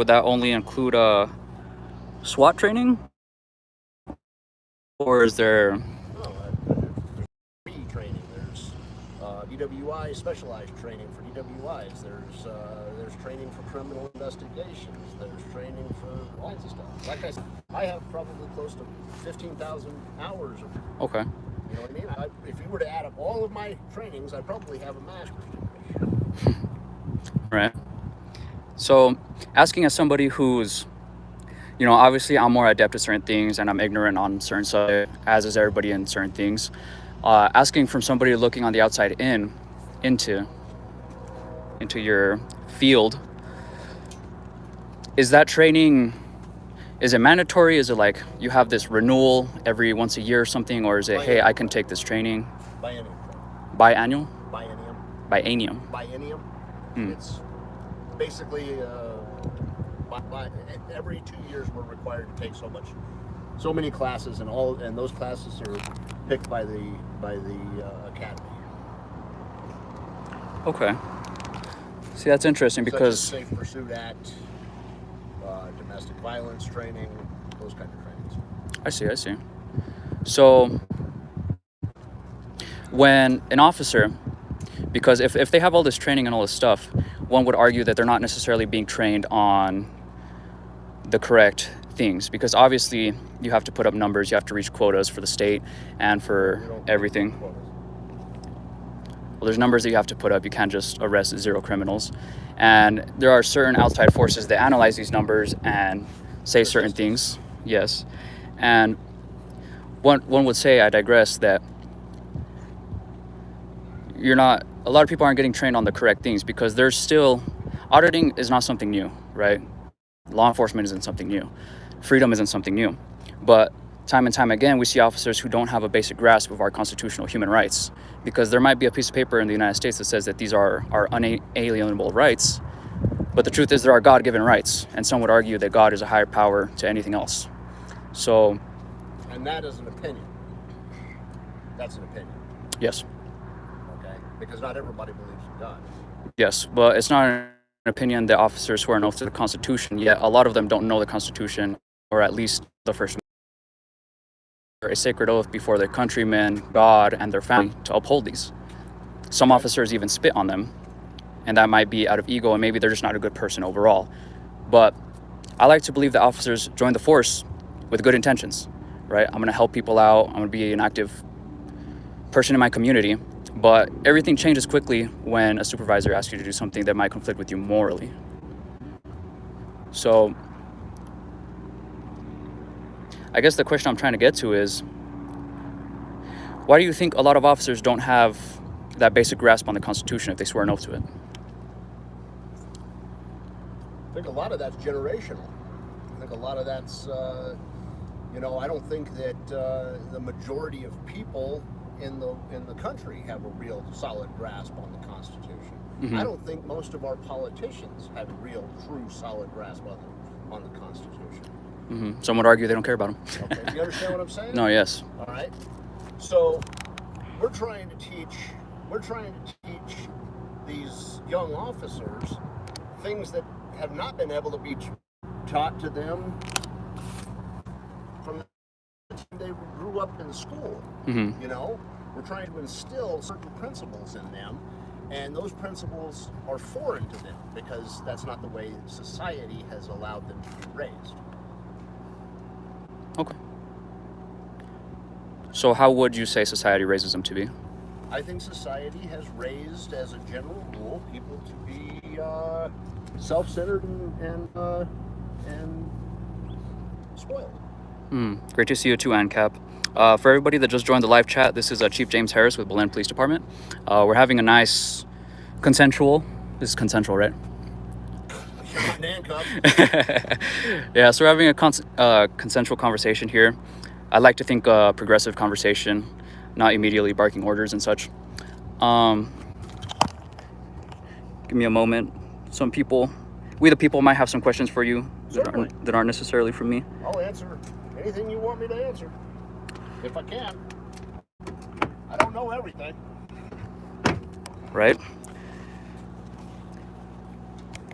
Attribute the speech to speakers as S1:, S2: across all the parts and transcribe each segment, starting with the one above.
S1: would that only include SWAT training, or is there?
S2: No, there's training. There's DWI specialized training for DWIs. There's training for criminal investigations. There's training for all kinds of stuff. Like I said, I have probably close to 15,000 hours of.
S1: Okay.
S2: You know what I mean? If you were to add up all of my trainings, I'd probably have a master's degree.
S1: Right. So, asking as somebody who's, obviously I'm more adept at certain things and I'm ignorant on certain subjects, as is everybody in certain things. Asking from somebody looking on the outside into your field, is that training, is it mandatory? Is it like you have this renewal every once a year or something, or is it, hey, I can take this training?
S2: Biennium.
S1: Biannual?
S2: Biennium.
S1: Biennium.
S2: It's basically every 2 years we're required to take so many classes, and those classes are picked by the academy.
S1: Okay. See, that's interesting because
S2: Safe Pursuit Act, domestic violence training, those kind of trainings.
S1: I see. So when an officer, because if they have all this training and all this stuff, one would argue that they're not necessarily being trained on the correct things, because obviously you have to put up numbers, you have to reach quotas for the state and for everything. Well, there's numbers that you have to put up. You can't just arrest 0 criminals. And there are certain outside forces that analyze these numbers and say certain things. Yes. And one would say, I digress, that a lot of people aren't getting trained on the correct things, because there's still, auditing is not something new, right? Law enforcement isn't something new. Freedom isn't something new. But time and time again, we see officers who don't have a basic grasp of our constitutional human rights, because there might be a piece of paper in the United States that says that these are our unalienable rights, but the truth is there are God-given rights, and some would argue that God is a higher power to anything else. So,
S2: and that is an opinion. That's an opinion.
S1: Yes.
S2: Okay, because not everybody believes in God.
S1: Yes, but it's not an opinion that officers who are an oath to the Constitution, yet a lot of them don't know the Constitution, or at least the First Amendment, a sacred oath before their countrymen, God, and their family to uphold these. Some officers even spit on them, and that might be out of ego, and maybe they're just not a good person overall. But I like to believe that officers join the force with good intentions, right? I'm going to help people out. I'm going to be an active person in my community. But everything changes quickly when a supervisor asks you to do something that might conflict with you morally. So I guess the question I'm trying to get to is, why do you think a lot of officers don't have that basic grasp on the Constitution if they swear an oath to it?
S2: I think a lot of that's generational. I think a lot of that's, I don't think that the majority of people in the country have a real solid grasp on the Constitution. Mm-hmm. I don't think most of our politicians have a real, true, solid grasp on the Constitution.
S1: Mm-hmm. Some would argue they don't care about them.
S2: Okay, do you understand what I'm saying?
S1: No, yes.
S2: All right. So we're trying to teach these young officers things that have not been able to be taught to them from the time they grew up in school. Mm-hmm. We're trying to instill certain principles in them, and those principles are foreign to them because that's not the way society has allowed them to be raised.
S1: Okay. So how would you say society raises them to be?
S2: I think society has raised, as a general rule, people to be self-centered and spoiled.
S1: Great to see you too, ANCAP. For everybody that just joined the live chat, this is Chief James Harris with Belen Police Department. We're having a nice consensual, this is consensual, right? Yeah, so we're having a consensual conversation here. I like to think a progressive conversation, not immediately barking orders and such. Give me a moment. We the people might have some questions for you that aren't necessarily from me.
S2: I'll answer anything you want me to answer, if I can. I don't know everything.
S1: Right?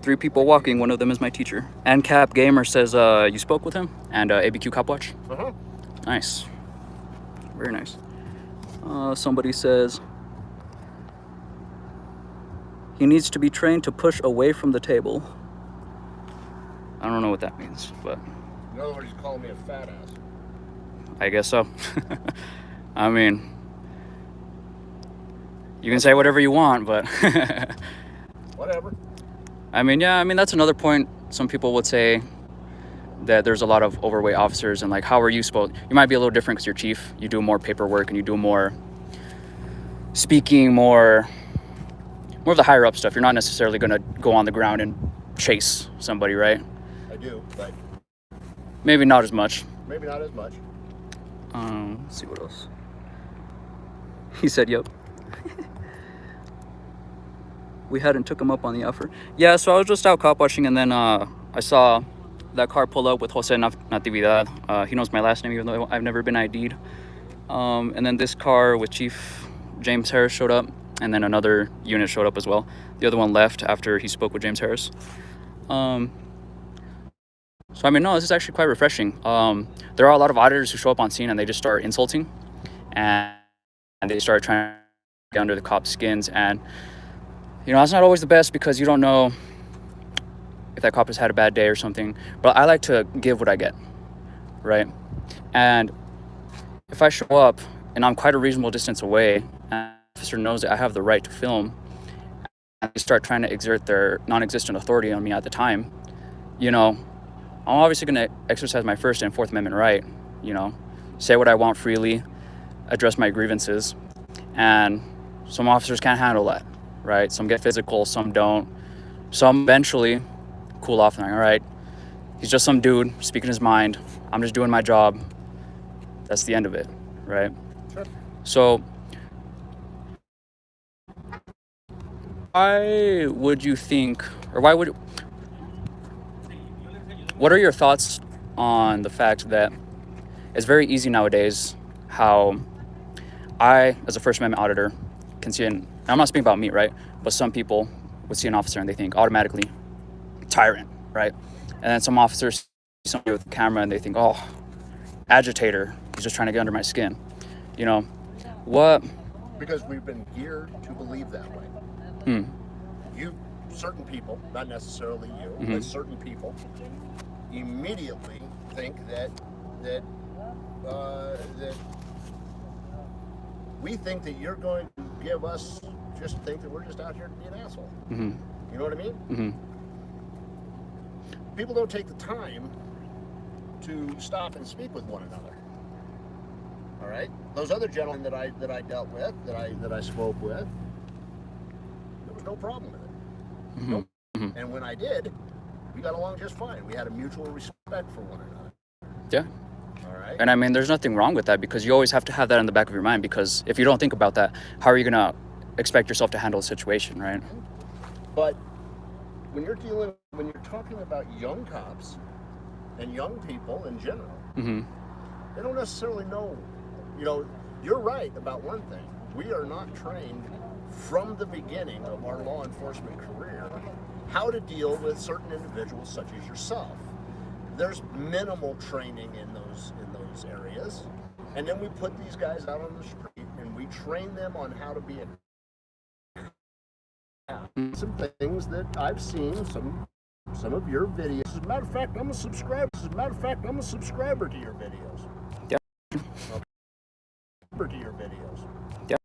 S1: 3 people walking. One of them is my teacher. And Cap Gamer says you spoke with him and ABQ Cop Watch. Nice, very nice. Somebody says he needs to be trained to push away from the table. I don't know what that means, but
S2: in other words, he's calling me a fat ass.
S1: I guess so. I mean, you can say whatever you want, but
S2: whatever.
S1: I mean, yeah, I mean, that's another point. Some people would say that there's a lot of overweight officers, and like, how are you supposed, you might be a little different because you're chief. You do more paperwork and you do more speaking, more of the higher up stuff. You're not necessarily going to go on the ground and chase somebody, right?
S2: I do, but
S1: maybe not as much.
S2: Maybe not as much.
S1: Let's see what else. He said, yep. We hadn't took him up on the offer. Yeah, so I was just out cop watching, and then I saw that car pull up with Jose Natividad. He knows my last name, even though I've never been ID'd. And then this car with Chief James Harris showed up, and then another unit showed up as well. The other one left after he spoke with James Harris. So I mean, no, this is actually quite refreshing. There are a lot of auditors who show up on scene and they just start insulting, and they start trying to get under the cops' skins. And you know, that's not always the best because you don't know if that cop has had a bad day or something. But I like to give what I get, right? And if I show up and I'm quite a reasonable distance away, and the officer knows that I have the right to film, and they start trying to exert their non-existent authority on me at the time, you know, I'm obviously going to exercise my First and Fourth Amendment right, you know, say what I want freely, address my grievances. And some officers can't handle that, right? Some get physical, some don't. Some eventually cool off and like, all right, he's just some dude speaking his mind. I'm just doing my job. That's the end of it, right?
S2: Sure.
S1: So why would you think, or what are your thoughts on the fact that it's very easy nowadays how I, as a First Amendment auditor, can see, and I'm not speaking about me, right? But some people would see an officer and they think automatically, tyrant, right? And then some officers see somebody with a camera and they think, oh, agitator, he's just trying to get under my skin. You know, what?
S2: Because we've been geared to believe that way. Certain people, not necessarily you, but certain people immediately think that we think that you're going to give us, just think that we're just out here to be an asshole. You know what I mean? People don't take the time to stop and speak with one another. All right, those other gentlemen that I dealt with, that I spoke with, there was no problem with it. Nope. And when I did, we got along just fine. We had a mutual respect for one another.
S1: Yeah.
S2: All right.
S1: And I mean, there's nothing wrong with that because you always have to have that in the back of your mind, because if you don't think about that, how are you going to expect yourself to handle a situation, right?
S2: But when you're talking about young cops and young people in general, they don't necessarily know. You know, you're right about one thing. We are not trained from the beginning of our law enforcement career how to deal with certain individuals such as yourself. There's minimal training in those areas, and then we put these guys out on the street and we train them on how to be some things that I've seen, some of your videos. As a matter of fact, I'm a subscriber to your videos.
S1: Yeah.
S2: To your videos.
S1: Yeah.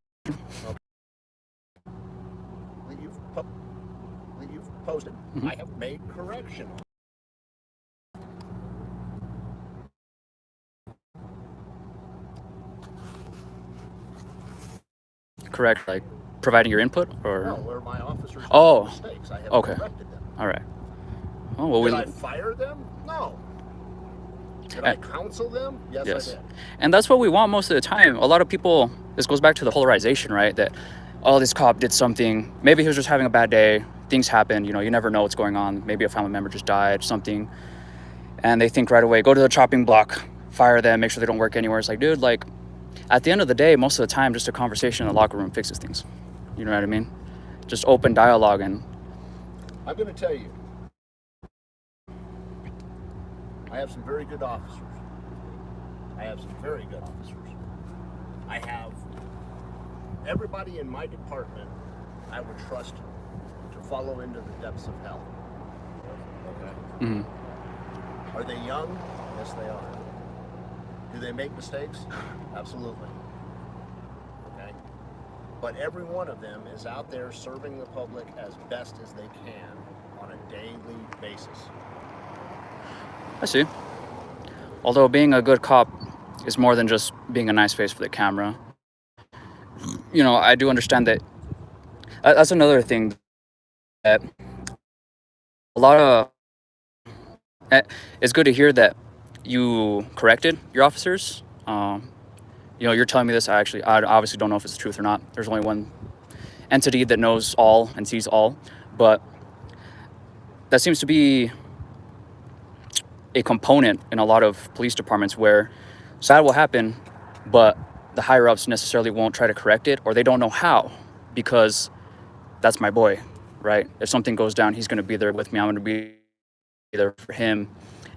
S2: That you've posted. I have made correction on.
S1: Correct, like providing your input, or
S2: No, where my officers made
S1: Oh,
S2: mistakes, I have
S1: okay.
S2: corrected them.
S1: all right. Oh well,
S2: Did I fire them? No. Did I counsel them? Yes,
S1: yes.
S2: I did.
S1: And that's what we want most of the time. A lot of people, this goes back to the polarization, right? That, oh, this cop did something. Maybe he was just having a bad day. Things happen. You know, you never know what's going on. Maybe a family member just died, something. And they think right away, go to the chopping block, fire them, make sure they don't work anywhere. It's like, dude, like, at the end of the day, most of the time, just a conversation in the locker room fixes things. You know what I mean? Just open dialogue. And
S2: I'm going to tell you, I have some very good officers. I have some very good officers. I have everybody in my department I would trust to follow into the depths of hell. Okay?
S1: Mm-hmm.
S2: Are they young? Yes, they are. Do they make mistakes? Absolutely. Okay? But every one of them is out there serving the public as best as they can on a daily basis.
S1: I see. Although being a good cop is more than just being a nice face for the camera. You know, I do understand that. That's another thing that a lot of. It's good to hear that you corrected your officers. You know, you're telling me this. I obviously don't know if it's the truth or not. There's only one entity that knows all and sees all, but that seems to be a component in a lot of police departments where sad will happen, but the higher ups necessarily won't try to correct it, or they don't know how, because that's my boy, right? If something goes down, he's going to be there with me. I'm going to be there for him,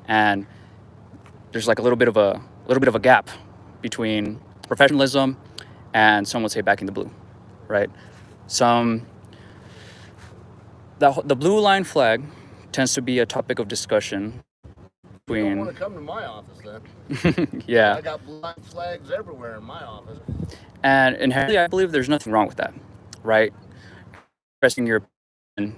S1: and there's like a little bit of a gap between professionalism and some would say backing the blue, right? The blue line flag tends to be a topic of discussion
S2: You don't
S1: between.
S2: want to come to my office then.
S1: Yeah.
S2: I got blue line flags everywhere in my office.
S1: And inherently, I believe there's nothing wrong with that, right? Expressing your opinion,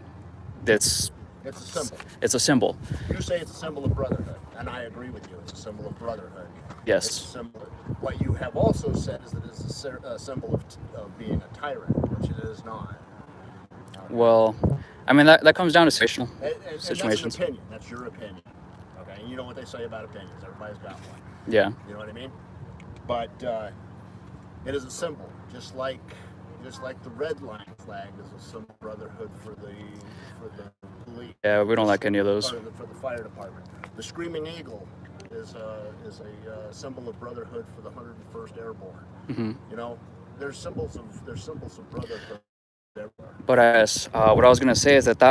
S2: It's a symbol.
S1: it's a symbol.
S2: You say it's a symbol of brotherhood, and I agree with you. It's a symbol of brotherhood.
S1: Yes.
S2: It's a symbol. What you have also said is that it's a symbol of being a tyrant, which it is not.
S1: Well, I mean, that comes down to situational
S2: And
S1: situations.
S2: that's an opinion. That's your opinion. Okay, and you know what they say about opinions. Everybody's got one.
S1: Yeah.
S2: You know what I mean? But it is a symbol, just like the red line flag is a symbol of brotherhood for the police.
S1: Yeah, we don't like any of those.
S2: For the fire department. The Screaming Eagle is a symbol of brotherhood for the 101st Airborne.
S1: Mm-hmm.
S2: You know, there's symbols of brotherhood everywhere.
S1: But what I was gonna say is that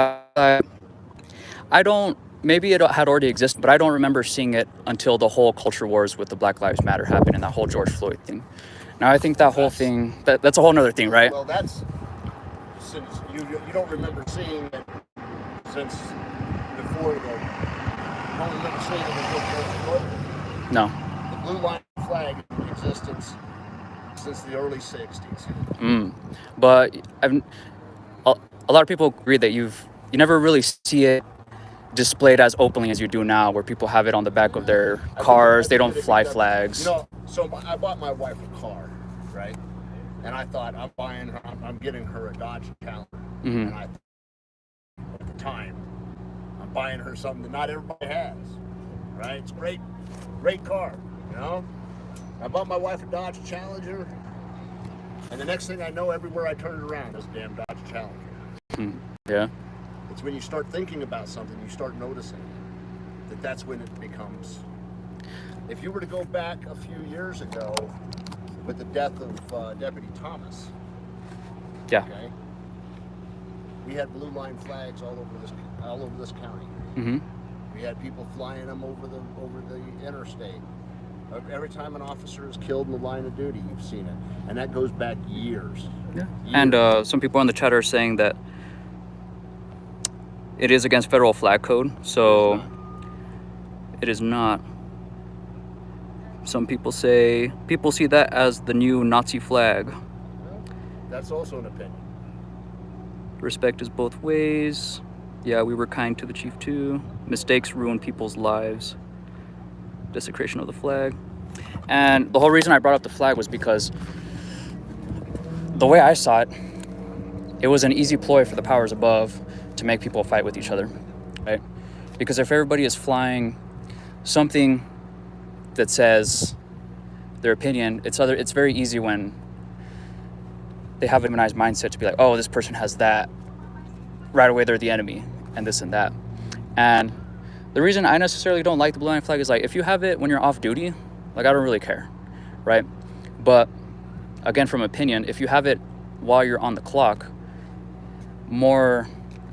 S1: I don't. Maybe it had already existed, but I don't remember seeing it until the whole culture wars with the Black Lives Matter happened and that whole George Floyd thing. Now I think that whole thing that's a whole other thing, right?
S2: Well, that's since you don't remember seeing it since before the. You don't remember seeing it before George Floyd.
S1: No.
S2: The blue line flag is in existence since the early '60s.
S1: But a lot of people agree that you never really see it displayed as openly as you do now, where people have it on the back of their cars. They don't fly flags.
S2: You know, so I bought my wife a car, right? And I thought I'm getting her a Dodge Challenger.
S1: Mm-hmm.
S2: And I thought at the time, I'm buying her something that not everybody has, right? It's a great car, you know? I bought my wife a Dodge Challenger, and the next thing I know, everywhere I turned around, this damn Dodge Challenger.
S1: Yeah.
S2: It's when you start thinking about something, you start noticing that's when it becomes. If you were to go back a few years ago with the death of Deputy Thomas,
S1: Yeah.
S2: okay, we had blue line flags all over this county.
S1: Mm-hmm.
S2: We had people flying them over the interstate. Every time an officer is killed in the line of duty, you've seen it, and that goes back years.
S1: Yeah. And some people on the chat are saying that it is against federal flag code, so it is not. Some people see that as the new Nazi flag.
S2: Well, that's also an opinion.
S1: Respect is both ways. Yeah, we were kind to the chief too. Mistakes ruin people's lives. Desecration of the flag. And the whole reason I brought up the flag was because the way I saw it, it was an easy ploy for the powers above to make people fight with each other, right? Because if everybody is flying something that says their opinion, it's very easy when they have a demonized mindset to be like, oh, this person has that. Right away, they're the enemy, and this and that. And the reason I necessarily don't like the blue line flag is like, if you have it when you're off duty, like I don't really care, right? But again, from opinion, if you have it while you're on the clock,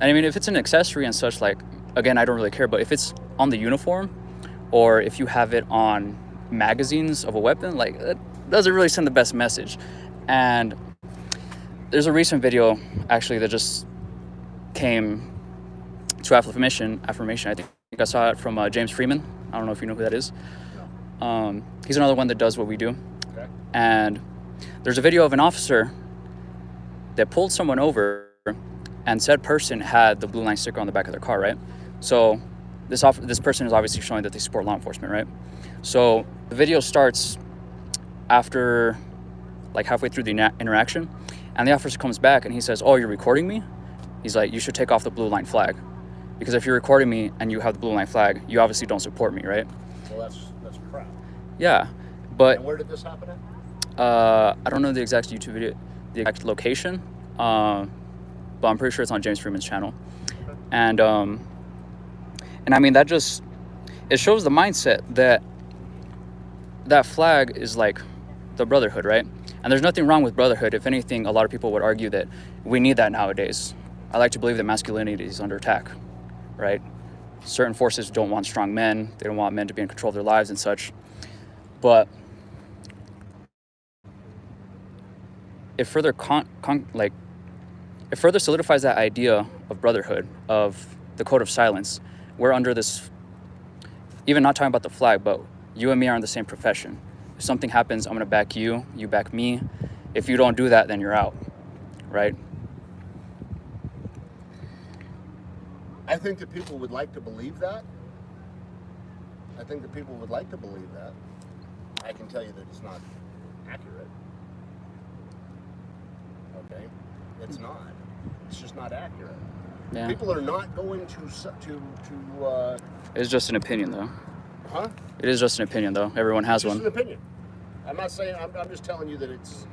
S1: I mean, if it's an accessory and such, like, again, I don't really care. But if it's on the uniform or if you have it on magazines of a weapon, like, it doesn't really send the best message. And there's a recent video actually that just came to affirmation. I think I saw it from James Freeman. I don't know if you know who that is. He's another one that does what we do.
S2: Okay.
S1: And there's a video of an officer that pulled someone over, and said person had the blue line sticker on the back of their car, right? So this person is obviously showing that they support law enforcement, right? So the video starts after, like, halfway through the interaction, and the officer comes back and he says, "Oh, you're recording me?" He's like, "You should take off the blue line flag, because if you're recording me and you have the blue line flag, you obviously don't support me, right?"
S2: Well, that's crap.
S1: Yeah, but
S2: And where did this happen at?
S1: I don't know the exact YouTube video, the exact location, but I'm pretty sure it's on James Freeman's channel.
S2: Okay.
S1: And I mean, that just, it shows the mindset that flag is like the brotherhood, right? And there's nothing wrong with brotherhood. If anything, a lot of people would argue that we need that nowadays. I like to believe that masculinity is under attack, right? Certain forces don't want strong men. They don't want men to be in control of their lives and such. But it further it further solidifies that idea of brotherhood, of the code of silence. We're under this, even not talking about the flag, but you and me are in the same profession. If something happens, I'm gonna back you, you back me. If you don't do that, then you're out, right?
S2: I think that people would like to believe that. I can tell you that it's not accurate. Okay? It's not. It's just not accurate.
S1: Yeah.
S2: People are not going to
S1: It's just an opinion, though.
S2: huh?
S1: It is just an opinion, though. Everyone has
S2: It's just
S1: one.
S2: an opinion. I'm not saying. I'm just telling you that it's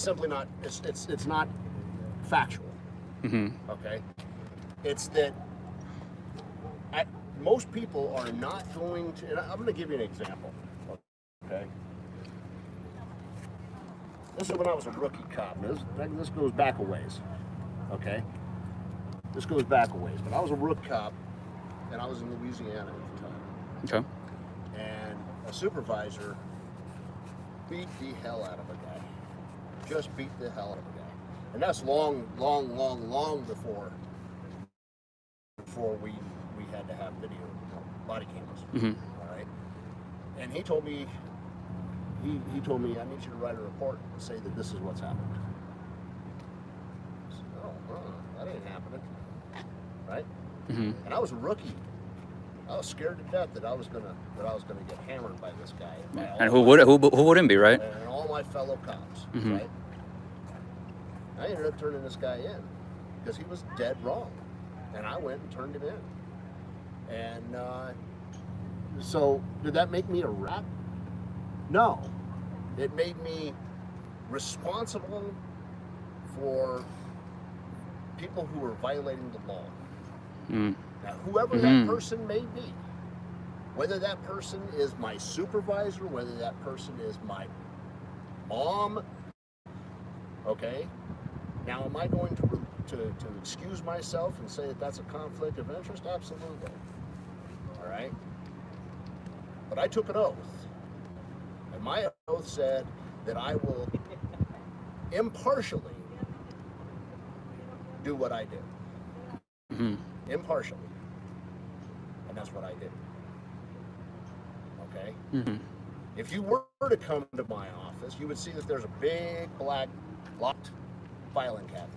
S2: simply not. It's not factual.
S1: Mm-hmm.
S2: Okay. It's that most people are not going to. And I'm going to give you an example. Okay. This is when I was a rookie cop. This goes back a ways. Okay. This goes back a ways. But I was a rookie cop, and I was in Louisiana at the time.
S1: Okay.
S2: And a supervisor beat the hell out of a guy. Just beat the hell out of a guy. And that's long before we had to have video, body cameras.
S1: Mm-hmm.
S2: All right. And he told me, he told me, I need you to write a report and say that this is what's happened. I said, that ain't happening. Right?
S1: Mm-hmm.
S2: And I was a rookie. I was scared to death that I was gonna get hammered by this guy.
S1: And who wouldn't be, right?
S2: And all my fellow cops,
S1: Mm-hmm.
S2: right? I ended up turning this guy in because he was dead wrong, and I went and turned him in. And so, did that make me a rat? No, it made me responsible for people who are violating the law.
S1: Mm.
S2: Now, whoever that person may be, whether that person is my supervisor, whether that person is my mom, okay? Now, am I going to excuse myself and say that that's a conflict of interest? Absolutely. All right? But I took an oath, and my oath said that I will impartially do what I did.
S1: Mm-hmm.
S2: Impartially. And that's what I did. Okay?
S1: Mm-hmm.
S2: If you were to come to my office, you would see that there's a big black locked filing cabinet.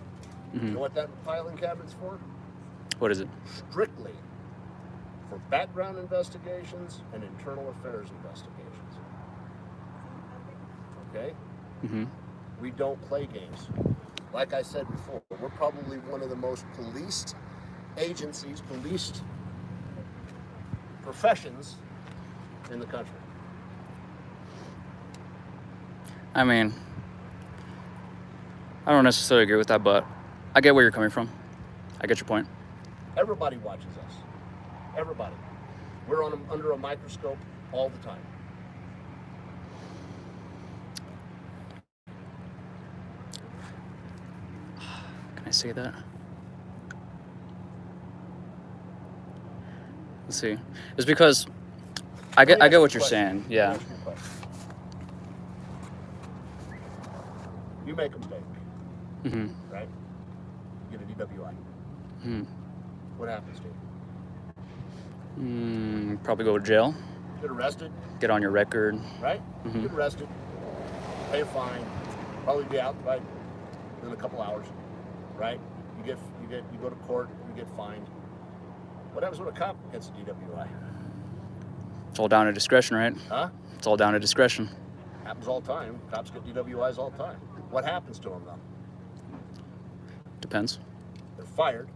S1: Mm-hmm.
S2: You know what that filing cabinet's for?
S1: What is it?
S2: Strictly for background investigations and internal affairs investigations. Okay?
S1: Mm-hmm.
S2: We don't play games. Like I said before, we're probably one of the most policed agencies, policed professions in the country.
S3: I mean, I don't necessarily agree with that, but I get where you're coming from. I get your point.
S2: Everybody watches us. Everybody. We're under a microscope all the time.
S3: Can I say that? Let's see. It's because
S1: I
S2: Let me
S1: get
S2: ask you a
S1: what you're
S2: question.
S1: saying.
S2: Let me
S1: Yeah.
S2: ask you a question. You make a mistake,
S1: Mhm.
S2: right? You get a DWI.
S1: Mhm.
S2: What happens to you?
S1: Probably go to jail.
S2: Get arrested,
S1: Get on your record.
S2: right?
S1: Mhm.
S2: Get arrested, pay a fine, probably be out by in a couple hours, right? You go to court, you get fined. What happens when a cop gets a DWI?
S1: It's all down to discretion, right?
S2: Huh?
S1: It's all down to discretion.
S2: Happens all the time. Cops get DWIs all the time. What happens to them though?
S1: Depends.
S2: They're fired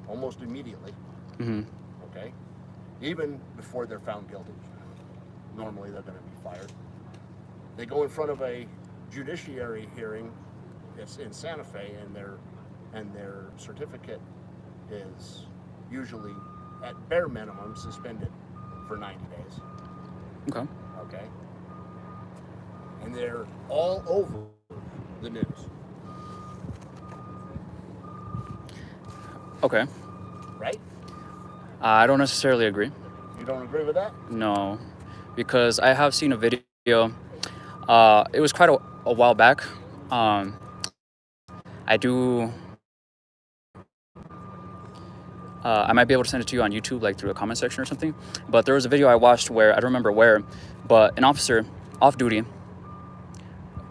S2: almost immediately.
S1: Mhm.
S2: Okay, even before they're found guilty. Normally they're going to be fired. They go in front of a judiciary hearing. It's in Santa Fe, and their certificate is usually at bare minimum suspended for 90 days.
S1: Okay.
S2: Okay, and they're all over the news.
S1: Okay.
S2: Right?
S1: I don't necessarily agree.
S2: You don't agree with that?
S1: No, because I have seen a video. It was quite a while back. I do. I might be able to send it to you on YouTube, like through a comment section or something. But there was a video I watched where I don't remember where, but an officer off duty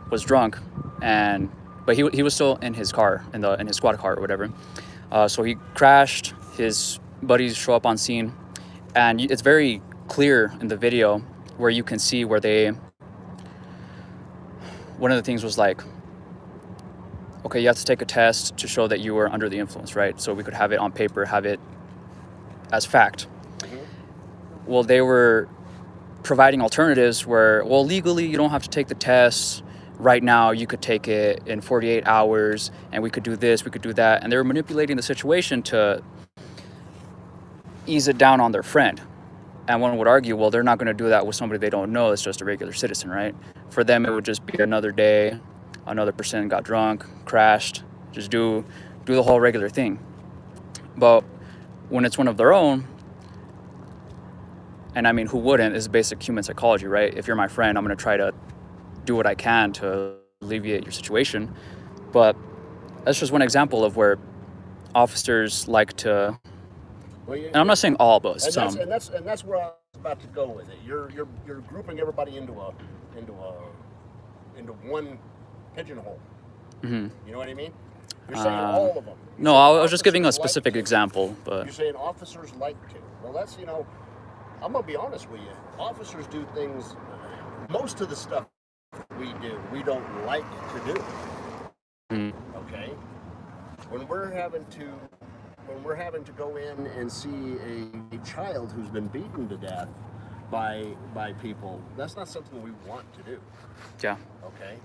S1: was drunk, but he was still in his car, in his squad car or whatever. So he crashed. His buddies show up on scene, and it's very clear in the video where you can see where one of the things was like, okay, you have to take a test to show that you were under the influence, right? So we could have it on paper, have it as fact.
S2: Mm-hmm.
S1: Well, they were providing alternatives where, well, legally you don't have to take the test right now. You could take it in 48 hours, and we could do this, we could do that. And they were manipulating the situation to ease it down on their friend. And one would argue, well, they're not going to do that with somebody they don't know. It's just a regular citizen, right? For them, it would just be another day, another person got drunk, crashed, just do the whole regular thing. But when it's one of their own, and I mean, who wouldn't, is basic human psychology, right? If you're my friend, I'm going to try to do what I can to alleviate your situation. But that's just one example of where officers like to,
S2: Well,
S1: and I'm not saying all, but some.
S2: That's where I was about to go with it. You're grouping everybody into one pigeonhole.
S1: Mm-hmm.
S2: You know what I mean? You're saying all of them.
S1: No, I was just giving a specific example, but
S2: You're saying officers like to. Well, that's, I'm gonna be honest with you. Officers do things. Most of the stuff we do, we don't like to do. Okay. When we're having to go in and see a child who's been beaten to death by people, that's not something we want to do.
S1: yeah.
S2: Okay?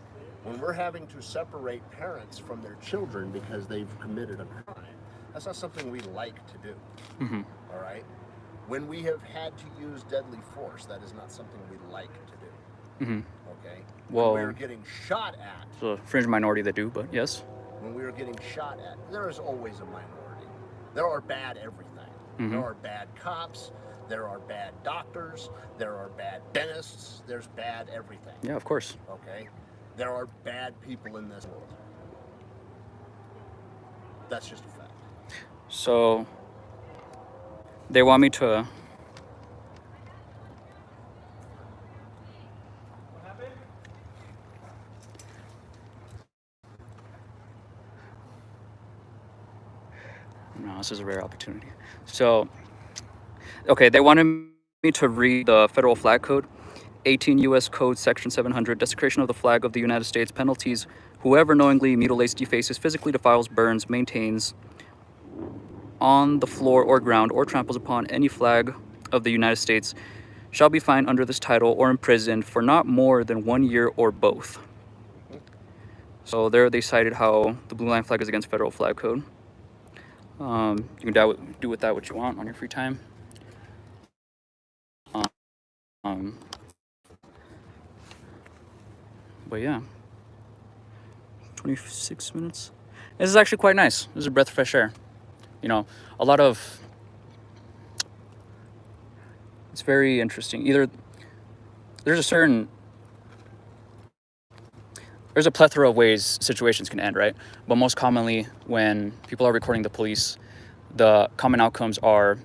S2: When we're having to separate parents from their children because they've committed a crime, that's not something we like to do.
S1: Mm-hmm.
S2: All right? When we have had to use deadly force, that is not something we like to do.
S1: Mm-hmm.
S2: Okay?
S1: Well,
S2: when we're getting shot at,
S1: it's a fringe minority that do, but yes.
S2: when we are getting shot at, there is always a minority. There are bad everything.
S1: Mm-hmm.
S2: There are bad cops. There are bad doctors. There are bad dentists. There's bad everything.
S1: Yeah, of course.
S2: Okay? There are bad people in this world. That's just a fact.
S1: So they want me to. No, this is a rare opportunity. So, okay, they wanted me to read the federal flag code, 18 U.S. Code, Section 700, desecration of the flag of the United States, penalties. Whoever knowingly mutilates, defaces, physically defiles, burns, maintains on the floor or ground, or tramples upon any flag of the United States shall be fined under this title or imprisoned for not more than 1 year or both. So there they cited how the blue line flag is against federal flag code. You can do with that what you want on your free time. But yeah, 26 minutes. This is actually quite nice. This is a breath of fresh air. A lot of It's very interesting. Either there's a plethora of ways situations can end, right? But most commonly, when people are recording the police, the common outcomes are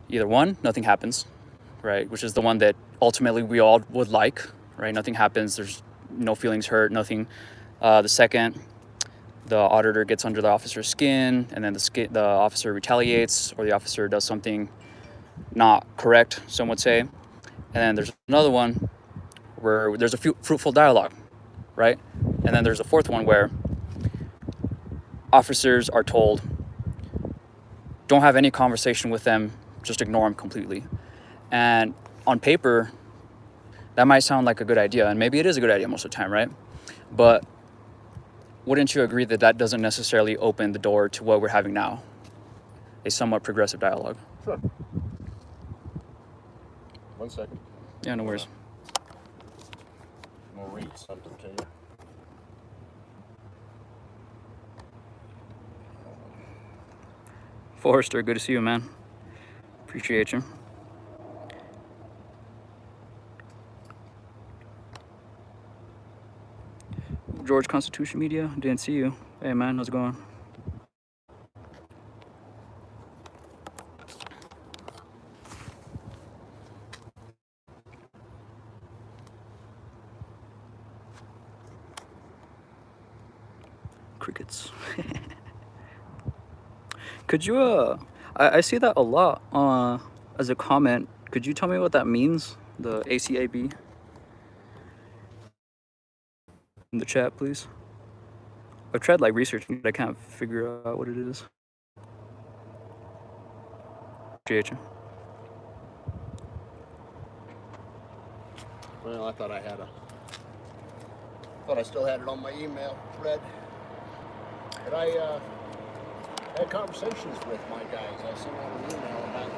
S1: either one, nothing happens, right? Which is the one that ultimately we all would like, right? Nothing happens. There's no feelings hurt, nothing. The second, the auditor gets under the officer's skin, and then the officer retaliates, or the officer does something not correct, some would say. And then there's another one where there's a fruitful dialogue, right? And then there's a fourth one where officers are told, don't have any conversation with them, just ignore them completely. And on paper, that might sound like a good idea, and maybe it is a good idea most of the time, right? But wouldn't you agree that that doesn't necessarily open the door to what we're having now, a somewhat progressive dialogue?
S2: Sure. 1 second.
S1: Yeah, no worries.
S2: I'm gonna read something to you.
S1: Forrester, good to see you, man. Appreciate you. George, Constitution Media, didn't see you. Hey, man, how's it going? Crickets. Could you, I see that a lot as a comment. Could you tell me what that means? The ACAB? In the chat, please. I've tried like researching it, I can't figure out what it is. Appreciate you.
S2: Well, I thought I still had it on my email, Fred. But I had conversations with my guys. I sent out an email about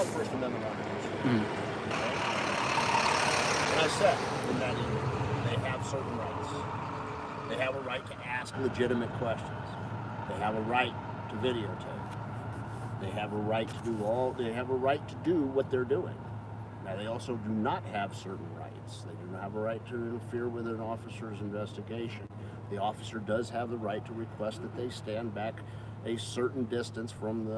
S2: First Amendment arguments. And I said in that email, they have certain rights. They have a right to ask legitimate questions. They have a right to videotape. They have a right to do what they're doing. Now, they also do not have certain rights. They do not have a right to interfere with an officer's investigation. The officer does have the right to request that they stand back a certain distance from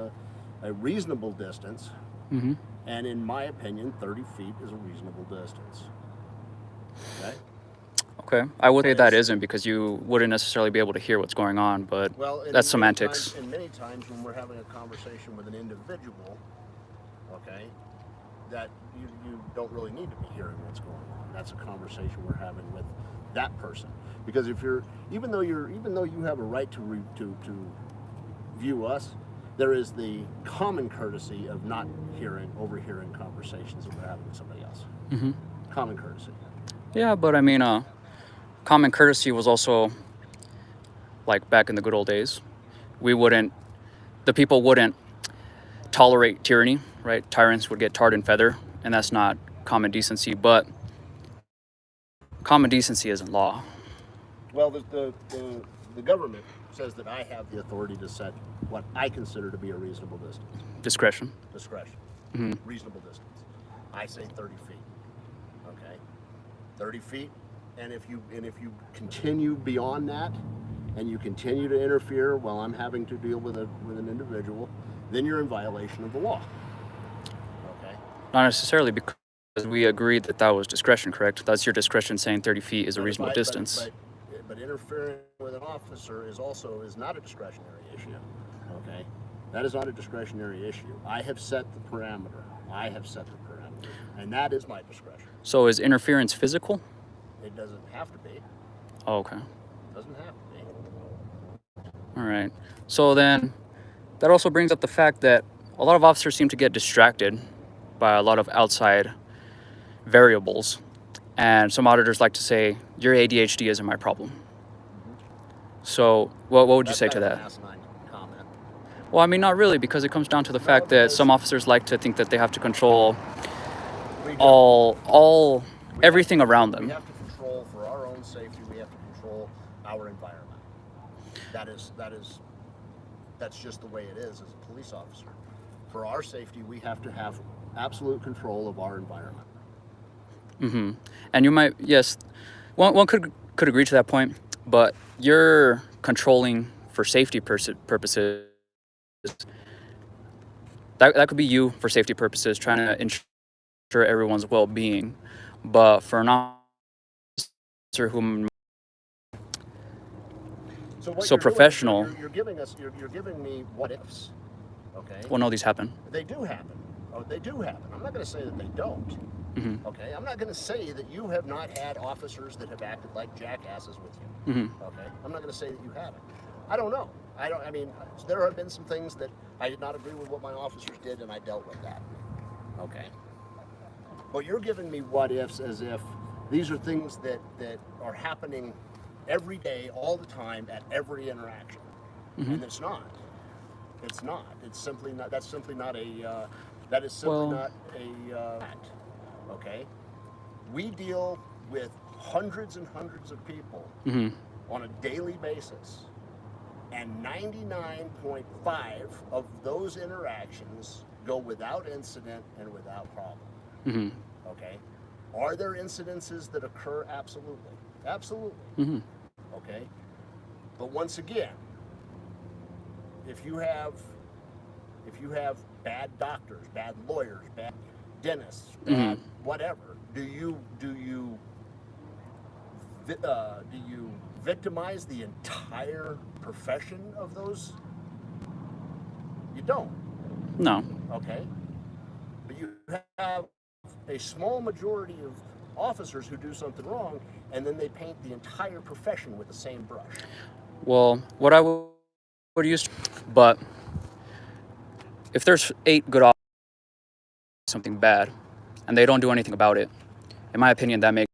S2: a reasonable distance.
S1: Mm-hmm.
S2: And in my opinion, 30 feet is a reasonable distance. Okay?
S1: Okay. I would say that isn't, because you wouldn't necessarily be able to hear what's going on, but that's semantics.
S2: And many times when we're having a conversation with an individual, okay, that you don't really need to be hearing what's going on. That's a conversation we're having with that person. Because even though you have a right to view us, there is the common courtesy of not overhearing conversations that we're having with somebody else.
S1: Mm-hmm.
S2: Common courtesy.
S1: Yeah, but I mean, common courtesy was also like back in the good old days. The people wouldn't tolerate tyranny, right? Tyrants would get tarred and feather, and that's not common decency. But common decency isn't law.
S2: Well, the government says that I have the authority to set what I consider to be a reasonable distance.
S1: Discretion.
S2: Mm-hmm. Reasonable distance. I say 30 feet. Okay, 30 feet, and if you continue beyond that, and you continue to interfere while I'm having to deal with an individual, then you're in violation of the law. Okay.
S1: Not necessarily, because we agreed that was discretion, correct? That's your discretion saying 30 feet is a reasonable distance.
S2: But interfering with an officer is not a discretionary issue. Okay, that is not a discretionary issue. I have set the parameter. And that is my discretion.
S1: So is interference physical?
S2: It doesn't have to be.
S1: Oh, okay.
S2: It doesn't have to be.
S1: All right. So then that also brings up the fact that a lot of officers seem to get distracted by a lot of outside variables. And some auditors like to say, your ADHD isn't my problem.
S2: Mm-hmm.
S1: So what would you say to that?
S2: That's kind of an asinine comment.
S1: Well, I mean, not really, because it comes down to the fact that some officers like to think that they have to control everything around them.
S2: We have to control, for our own safety, we have to control our environment. That's just the way it is as a police officer. for our safety, we have to have absolute control of our environment.
S1: Mm-hmm. And you might, yes, one could agree to that point, but you're controlling for safety purposes. That could be you for safety purposes, trying to ensure everyone's well-being. But for an officer who
S2: So what
S1: so
S2: you're
S1: professional,
S2: doing, you're giving me what ifs. Okay.
S1: well, no, these happen.
S2: They do happen. Oh, they do happen. I'm not going to say that they don't.
S1: Mm-hmm.
S2: Okay. I'm not going to say that you have not had officers that have acted like jackasses with you.
S1: Mm-hmm.
S2: Okay. I'm not going to say that you haven't. I don't know. I mean, there have been some things that I did not agree with what my officers did, and I dealt with that. Okay. But you're giving me what ifs as if these are things that are happening every day, all the time, at every interaction.
S1: Mm-hmm.
S2: And it's not. It's not. It's simply not. That's simply not a. That is simply not a fact. Okay. We deal with hundreds and hundreds of people
S1: Mm-hmm.
S2: on a daily basis, and 99.5 of those interactions go without incident and without problem.
S1: Mm-hmm.
S2: Okay. Are there incidences that occur? Absolutely. Absolutely.
S1: Mm-hmm.
S2: Okay. But once again, if you have bad doctors, bad lawyers, bad dentists, bad whatever, do you victimize the entire profession of those? You don't.
S1: No.
S2: Okay. But you have a small majority of officers who do something wrong, and then they paint the entire profession with the same brush.
S1: Well, what I would use, but if there's 8 good officers doing something bad, and they don't do anything about it, in my opinion, that makes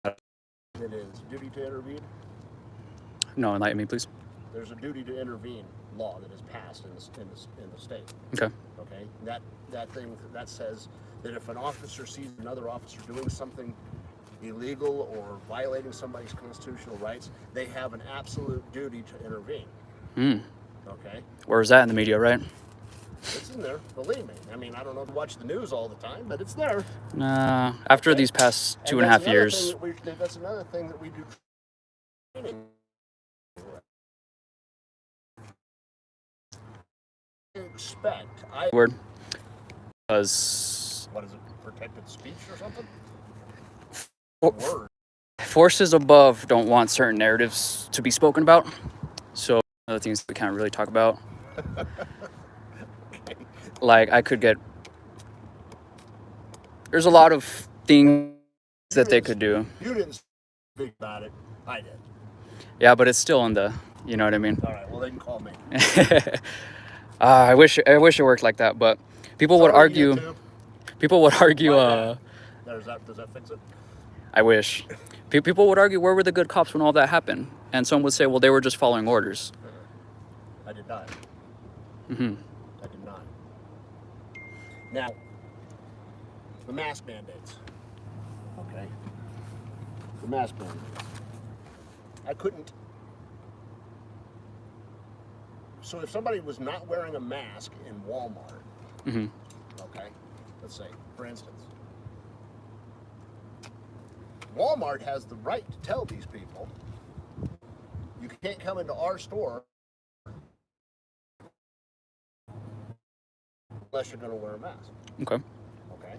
S2: It is duty to intervene.
S1: no. Enlighten me, please.
S2: There's a duty to intervene law that is passed in the state.
S1: Okay.
S2: Okay, that thing that says that if an officer sees another officer doing something illegal or violating somebody's constitutional rights, they have an absolute duty to intervene. Okay,
S1: Where's that in the media, right?
S2: it's in there. Believe me. I mean, I don't know if you watch the news all the time, but it's there.
S1: Nah. After
S2: Okay.
S1: these past
S2: And
S1: 2.5
S2: that's another
S1: years,
S2: thing that's another thing that we do training. Expect
S1: word was
S2: what is it, protected speech or something?
S1: for-
S2: Word.
S1: forces above don't want certain narratives to be spoken about, so other things we can't really talk about.
S2: Okay.
S1: Like I could get. There's a lot of things that they could do.
S2: You didn't speak about it. I did.
S1: Yeah, but it's still in the. You know what I mean?
S2: All right. Well, they can call me.
S1: I wish it worked like that, but people would
S2: Sorry,
S1: argue.
S2: YouTube.
S1: People would argue.
S2: Does that fix it?
S1: I wish. People would argue, where were the good cops when all that happened? And some would say, well, they were just following orders.
S2: I did not.
S1: Mm-hmm.
S2: I did not. Now, the mask mandates. Okay. The mask mandates. I couldn't. So if somebody was not wearing a mask in Walmart,
S1: Mm-hmm.
S2: okay, let's say, for instance, Walmart has the right to tell these people, you can't come into our store unless you're going to wear a mask.
S1: Okay.
S2: Okay.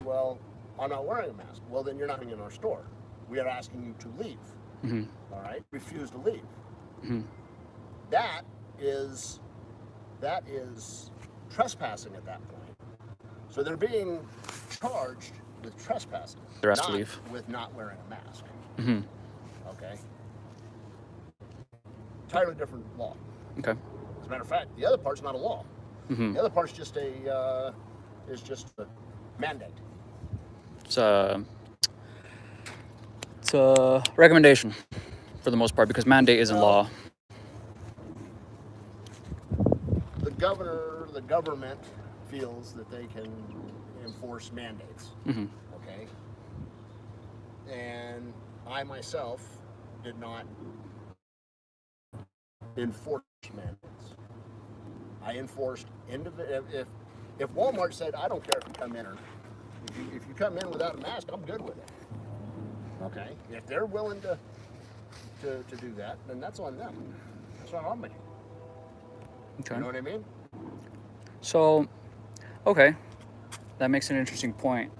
S2: Well, I'm not wearing a mask. Well, then you're not in our store. We are asking you to leave.
S1: Mm-hmm.
S2: All right. Refuse to leave.
S1: Mm-hmm.
S2: That is trespassing at that point. So they're being charged with trespassing.
S1: They're asked to
S2: not
S1: leave.
S2: with not wearing a mask.
S1: Mm-hmm.
S2: Okay. Entirely different law.
S1: Okay.
S2: As a matter of fact, the other part's not a law.
S1: Mm-hmm.
S2: The other part's just a mandate.
S1: It's a recommendation for the most part, because mandate isn't law.
S2: The government feels that they can enforce mandates.
S1: Mm-hmm.
S2: Okay. And I myself did not enforce mandates. I enforced if Walmart said, I don't care if you come in or if you come in without a mask, I'm good with it. Okay? If they're willing to do that, then that's on them. That's not on me.
S1: Okay.
S2: You know what I mean?
S1: So, okay, that makes an interesting point,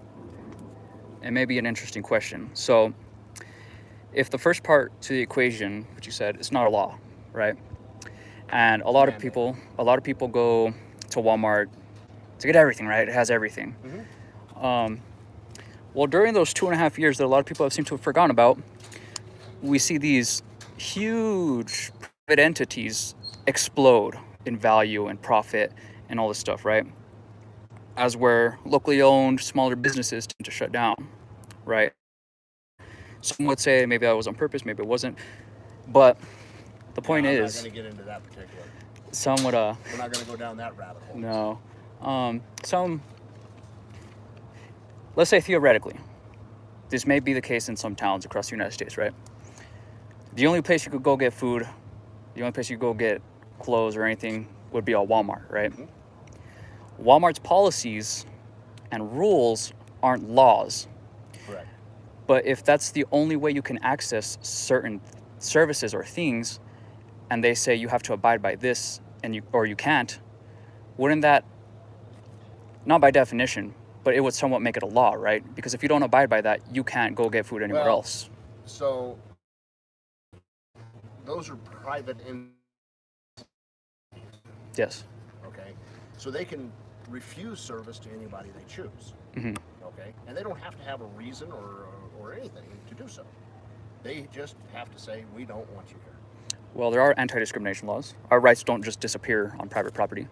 S1: and maybe an interesting question. So, if the first part to the equation, which you said, it's not a law, right? And a lot of people go to Walmart to get everything, right? It has everything. Well, during those 2.5 years that a lot of people seem to have forgotten about, we see these huge private entities explode in value and profit and all this stuff, right? As where locally owned, smaller businesses tend to shut down, right? Some would say maybe that was on purpose, maybe it wasn't. But the point
S2: I'm
S1: is,
S2: not going to get into that particular.
S1: some would,
S2: We're not going to go down that rabbit hole.
S1: no. Let's say theoretically, this may be the case in some towns across the United States, right? The only place you could go get food, the only place you could go get clothes or anything would be a Walmart, right? Walmart's policies and rules aren't laws.
S2: Correct.
S1: But if that's the only way you can access certain services or things, and they say you have to abide by this and you can't, wouldn't that, not by definition, but it would somewhat make it a law, right? Because if you don't abide by that, you can't go get food anywhere else.
S2: So those are private
S1: Yes.
S2: okay? So they can refuse service to anybody they choose. Okay? And they don't have to have a reason or anything to do so. They just have to say, we don't want you here.
S1: Well, there are anti-discrimination laws. Our rights don't just disappear on private property.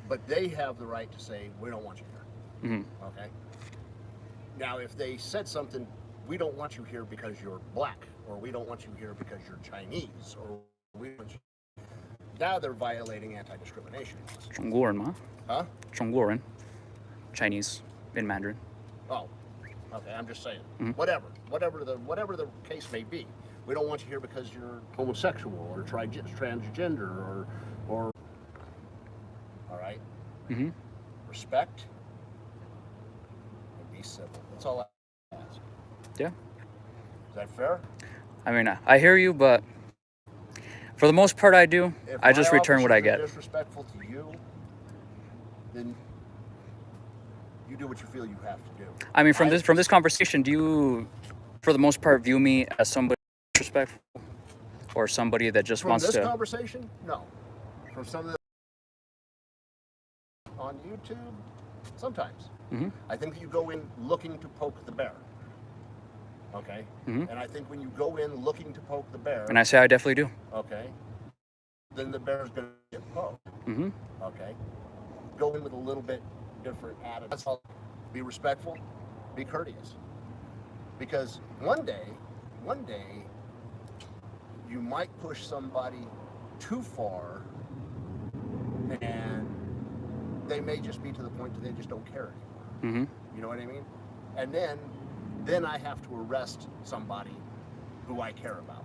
S2: But they have the right to say, we don't want you here. Okay? Now, if they said something, we don't want you here because you're black, or we don't want you here because you're Chinese, or we want you... Now they're violating anti-discrimination laws.
S1: 中国人吗?
S2: Huh?
S1: 中国人. Chinese in Mandarin.
S2: Oh, okay. I'm just saying. Whatever the case may be, we don't want you here because you're homosexual or transgender or. All right. Respect and be civil. That's all I ask.
S1: Yeah.
S2: Is that fair?
S1: I mean, I hear you, but for the most part, I do.
S2: If
S1: I just
S2: my
S1: return what I
S2: officers are
S1: get.
S2: disrespectful to you, then you do what you feel you have to do.
S1: I mean, from this conversation, do you, for the most part, view me as somebody disrespectful, or somebody that just wants
S2: From
S1: to?
S2: this conversation, no. From some of the on YouTube, sometimes. I think you go in looking to poke the bear. Okay? And I think when you go in looking to poke the bear,
S1: And I say I definitely do.
S2: okay, then the bear's going to get poked. Okay? Go in with a little bit different attitude. That's all. Be respectful, be courteous. Because one day, you might push somebody too far, and they may just be to the point that they just don't care anymore. You know what I mean? And then I have to arrest somebody who I care about.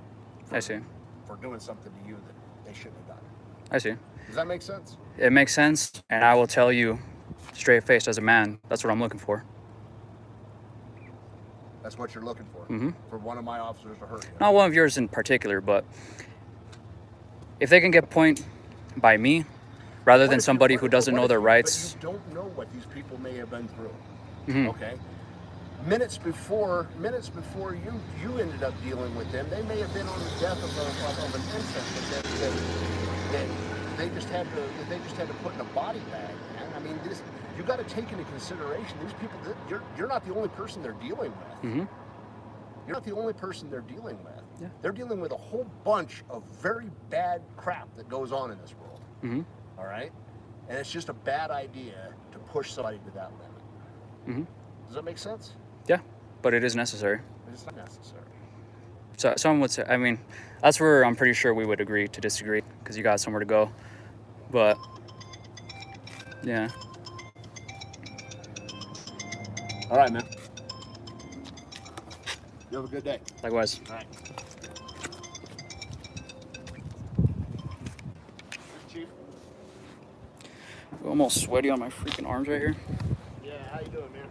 S1: I see.
S2: For doing something to you that they shouldn't have done.
S1: I see.
S2: Does that make sense?
S1: It makes sense, and I will tell you, straight-faced as a man, that's what I'm looking for.
S2: That's what you're looking for. For one of my officers to hurt you.
S1: Not one of yours in particular, but if they can get point by me, rather
S2: What
S1: than
S2: if
S1: somebody
S2: you-
S1: who doesn't
S2: what
S1: know
S2: if
S1: their
S2: you-
S1: rights.
S2: But you don't know what these people may have been through. Okay? Minutes before you ended up dealing with them, they may have been on the death of an infant that they just had to put in a body bag, man. I mean, you got to take into consideration these people. You're not the only person they're dealing with. You're not the only person they're dealing with.
S1: Yeah.
S2: They're dealing with a whole bunch of very bad crap that goes on in this world. All right, and it's just a bad idea to push somebody to that limit. Does that make sense?
S1: Yeah, but it is necessary.
S2: It's not necessary.
S1: So someone would say, I mean, that's where I'm pretty sure we would agree to disagree, because you got somewhere to go. But yeah.
S2: All right, man. You have a good day.
S1: Likewise.
S2: All right. Chief.
S1: I'm all sweaty on my freaking arms right here.
S2: Yeah, how you doing, man?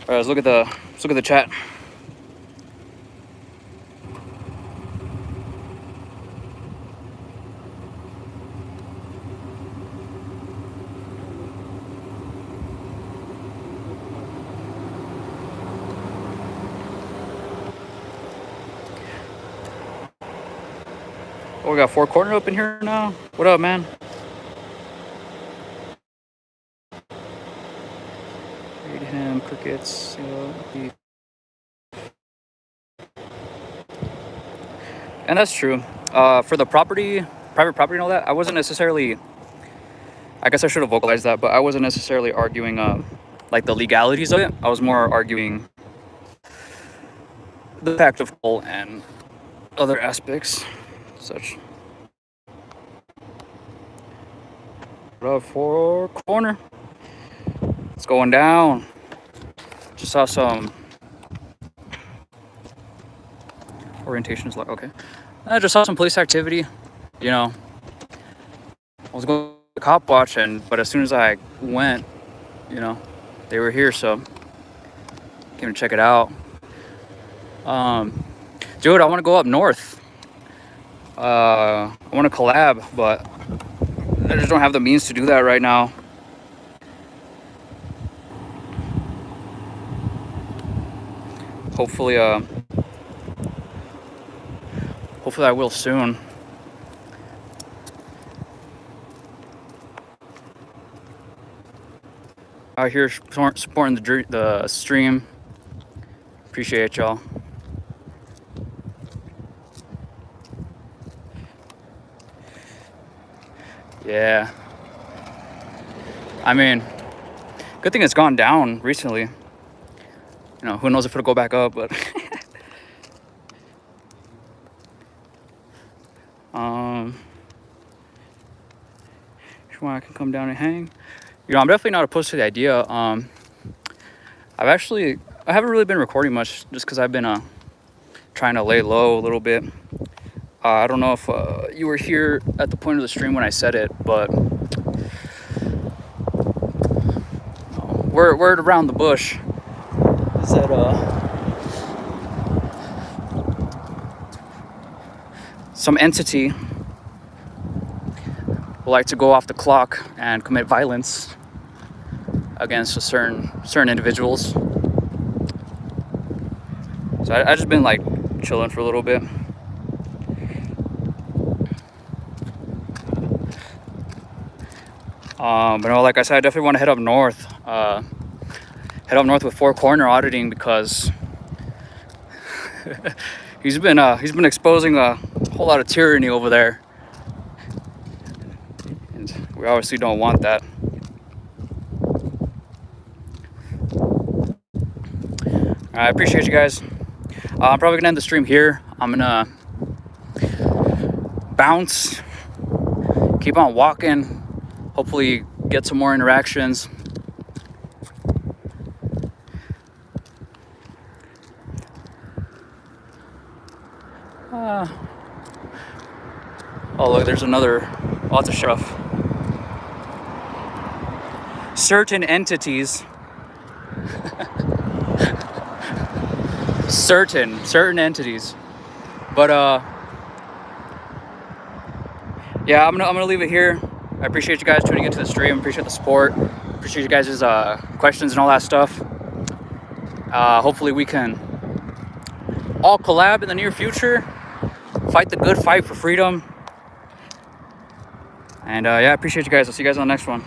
S1: All right, let's look at the chat. Oh, we got Four Corner up in here now. What up, man? Read him, crickets. And that's true. For the private property and all that, I wasn't necessarily, I guess I should have vocalized that, but I wasn't necessarily arguing like the legalities of it. I was more arguing the fact of whole and other aspects, such. What up, Four Corner? It's going down. Just saw some orientations, like, okay. I just saw some police activity. You know, I was going to cop watch, but as soon as I went, you know, they were here, so came to check it out. Dude, I want to go up north. I want to collab, but I just don't have the means to do that right now. Hopefully I will soon. Out here supporting the stream. Appreciate y'all. Yeah. I mean, good thing it's gone down recently. You know, who knows if it'll go back up, but if you want, I can come down and hang. You know, I'm definitely not opposed to the idea. I haven't really been recording much just because I've been trying to lay low a little bit. I don't know if you were here at the point of the stream when I said it, but word around the bush is that some entity would like to go off the clock and commit violence against certain individuals. So I just been like chilling for a little bit. But no, like I said, I definitely want to head up north. Head up north with Four Corner Auditing because he's been exposing a whole lot of tyranny over there, and we obviously don't want that. I appreciate you guys. I'm probably gonna end the stream here. I'm gonna bounce, keep on walking, hopefully get some more interactions. Oh look, there's another, lots of stuff. Certain entities. certain entities. But yeah, I'm gonna leave it here. I appreciate you guys tuning into the stream. Appreciate the support. Appreciate you guys' questions and all that stuff. Hopefully we can all collab in the near future. Fight the good fight for freedom. And yeah, I appreciate you guys. I'll see you guys on the next one.